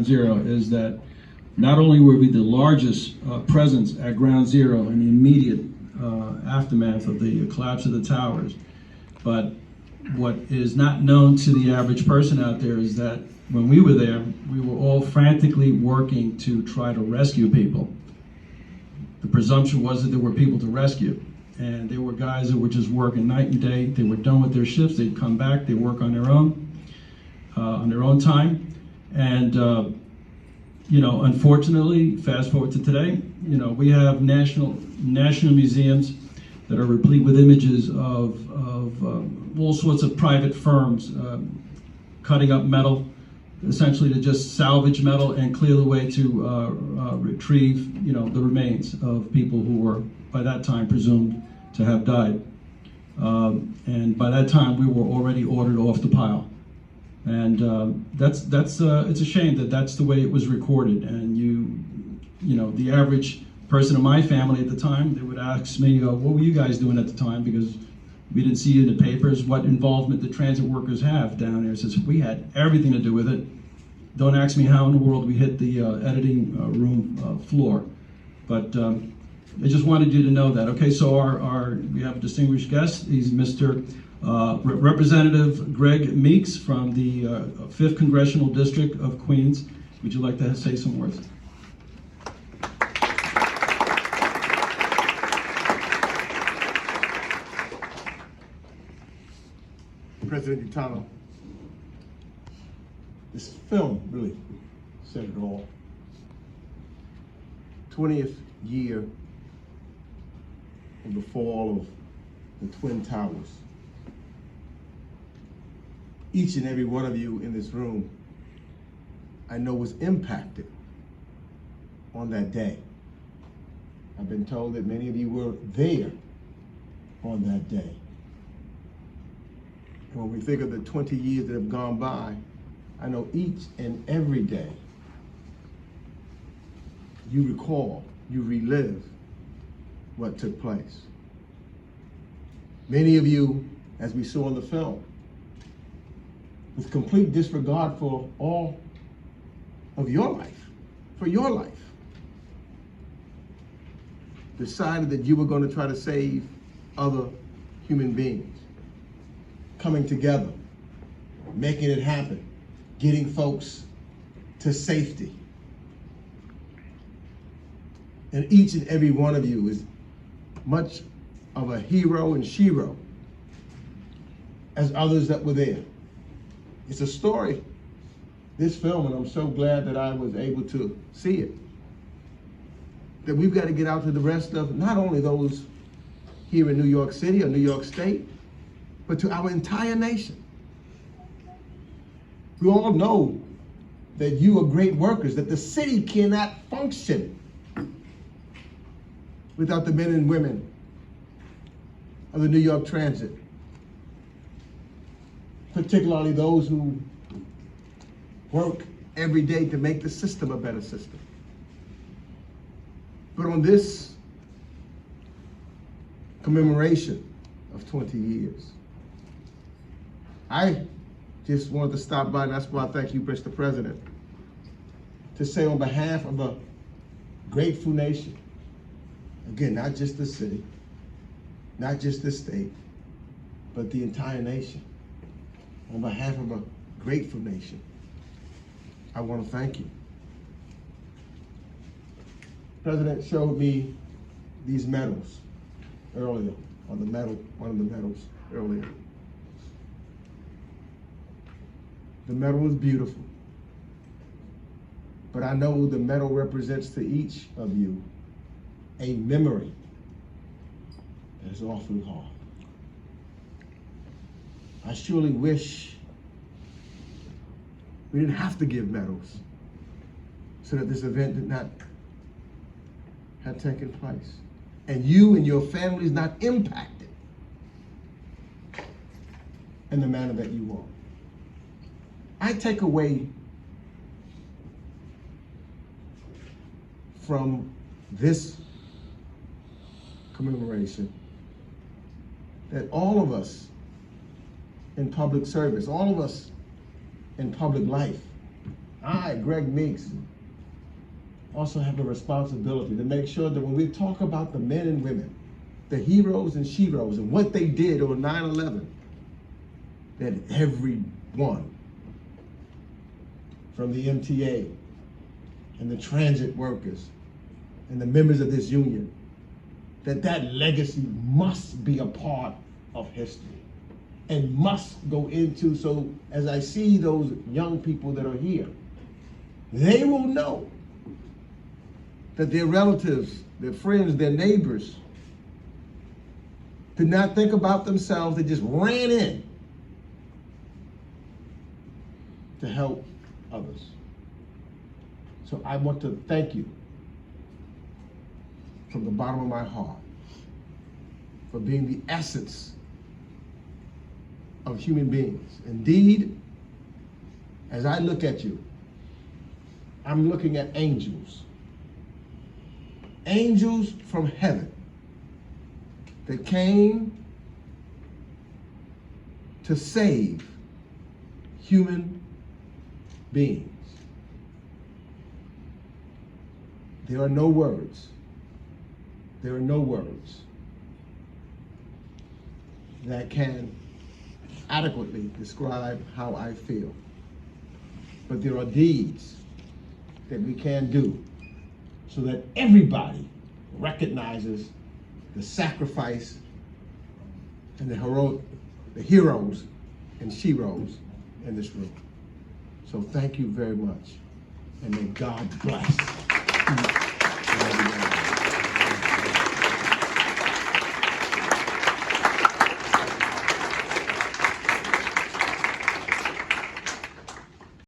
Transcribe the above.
Ground Zero is that not only were we the largest presence at Ground Zero in the immediate aftermath of the collapse of the towers, but what is not known to the average person out there is that when we were there, we were all frantically working to try to rescue people. The presumption was that there were people to rescue. And there were guys that were just working night and day. They were done with their shifts. They'd come back. They'd work on their own time. And unfortunately, fast forward to today, we have national museums that are replete with images of all sorts of private firms cutting up metal, essentially to just salvage metal and clear the way to retrieve, the remains of people who were by that time presumed to have died. And by that time, we were already ordered off the pile. And it's a shame that that's the way it was recorded. And the average person in my family at the time, they would ask me, what were you guys doing at the time? Because we didn't see in the papers what involvement the transit workers have down there. Since we had everything to do with it. Don't ask me how in the world we hit the editing room floor. But I just wanted you to know that. Okay, so we have a distinguished guest. He's Mr. Representative Greg Meeks from the 5th Congressional District of Queens. Would you like to say some words? President Utano, this film really said it all. 20th year of the fall of the Twin Towers. Each and every one of you in this room, I know, was impacted on that day. I've been told that many of you were there on that day. And when we think of the 20 years that have gone by, I know each and every day you recall, you relive what took place. Many of you, as we saw in the film, with complete disregard for all of your life, for your life, decided that you were going to try to save other human beings. Coming together, making it happen, getting folks to safety. And each and every one of you is much of a hero and shero as others that were there. It's a story, this film, and I'm so glad that I was able to see it, that we've got to get out to the rest of not only those here in New York City or New York State, but to our entire nation. We all know that you are great workers, that the city cannot function without the men and women of the New York Transit, particularly those who work every day to make the system a better system. But on this commemoration of 20 years, I just wanted to stop by, and that's why I thank you, Mr. President, to say on behalf of a grateful nation, again, not just the city, not just the state, but the entire nation, on behalf of a grateful nation, I want to thank you. The President showed me these medals earlier, one of the medals earlier. The medal is beautiful, but I know the medal represents to each of you a memory that is awfully hard. I surely wish we didn't have to give medals so that this event did not have taken place, and you and your families not impacted in the manner that you are. I take away from this commemoration that all of us in public service, all of us in public life, I, Greg Meeks, also have a responsibility to make sure that when we talk about the men and women, the heroes and sheroes, and what they did on 9/11, that everyone from the MTA and the transit workers and the members of this union, that legacy must be a part of history and must go into, so as I see those young people that are here, they will know that their relatives, their friends, their neighbors did not think about themselves. They just ran in to help others. So I want to thank you from the bottom of my heart for being the essence of human beings. Indeed, as I look at you, I'm looking at angels. Angels from heaven that came to save human beings. There are no words. There are no words that can adequately describe how I feel. But there are deeds that we can do so that everybody recognizes the sacrifice and the heroes and sheroes in this room. So thank you very much, and may God bless.